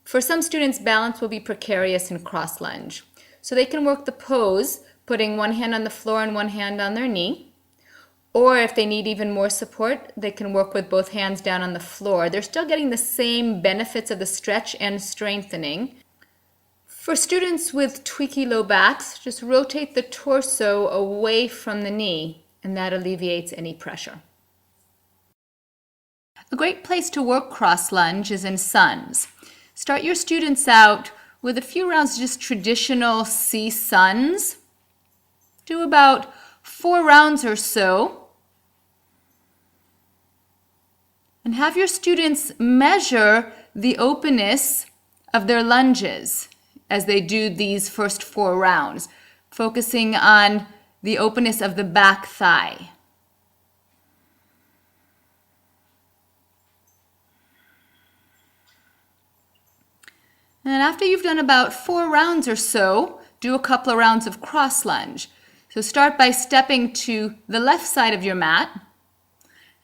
For some students, balance will be precarious in cross lunge. So they can work the pose, putting one hand on the floor and one hand on their knee. Or if they need even more support, they can work with both hands down on the floor. They're still getting the same benefits of the stretch and strengthening. For students with tweaky low backs, just rotate the torso away from the knee, and that alleviates any pressure. A great place to work cross lunge is in suns. Start your students out with a few rounds of just traditional C suns. Do about 4 rounds or so. And have your students measure the openness of their lunges as they do these first 4 rounds, focusing on the openness of the back thigh. And after you've done about 4 rounds or so, do a couple of rounds of cross lunge. So start by stepping to the left side of your mat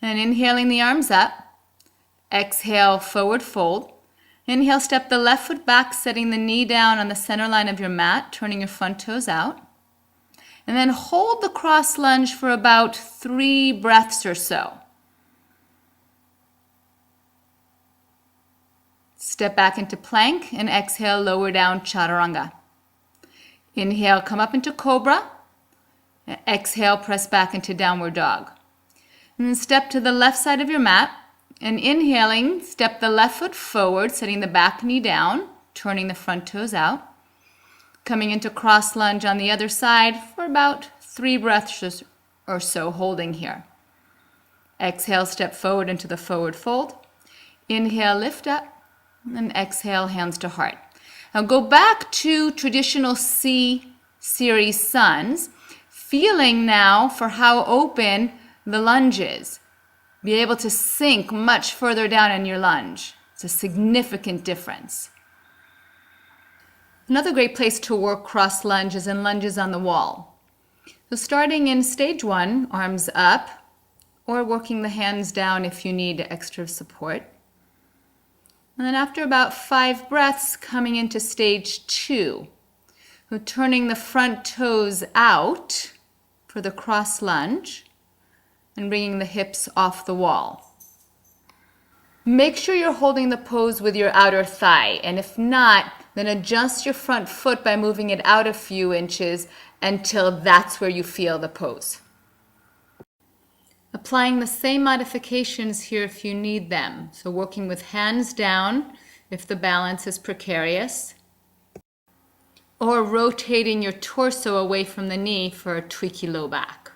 and inhaling the arms up. Exhale, forward fold. Inhale, step the left foot back, setting the knee down on the center line of your mat, turning your front toes out. And then hold the cross lunge for about 3 breaths or so. Step back into plank and exhale, lower down chaturanga. Inhale, come up into cobra. Exhale, press back into downward dog. And then step to the left side of your mat. And inhaling, step the left foot forward, setting the back knee down, turning the front toes out. Coming into cross lunge on the other side for about 3 breaths or so, holding here. Exhale, step forward into the forward fold. Inhale, lift up. And exhale, hands to heart. Now go back to traditional C series suns, feeling now for how open the lunge is. Be able to sink much further down in your lunge. It's a significant difference. Another great place to work cross lunge is in lunges on the wall. So starting in stage 1, arms up, or working the hands down if you need extra support. And then after about 5 breaths, coming into stage 2. So turning the front toes out for the cross lunge and bringing the hips off the wall. Make sure you're holding the pose with your outer thigh, and if not, then adjust your front foot by moving it out a few inches until that's where you feel the pose. Applying the same modifications here if you need them. So working with hands down if the balance is precarious, or rotating your torso away from the knee for a tweaky low back.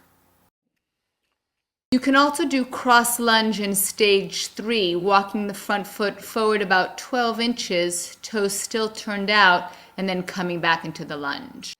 You can also do cross lunge in stage 3, walking the front foot forward about 12 inches, toes still turned out, and then coming back into the lunge.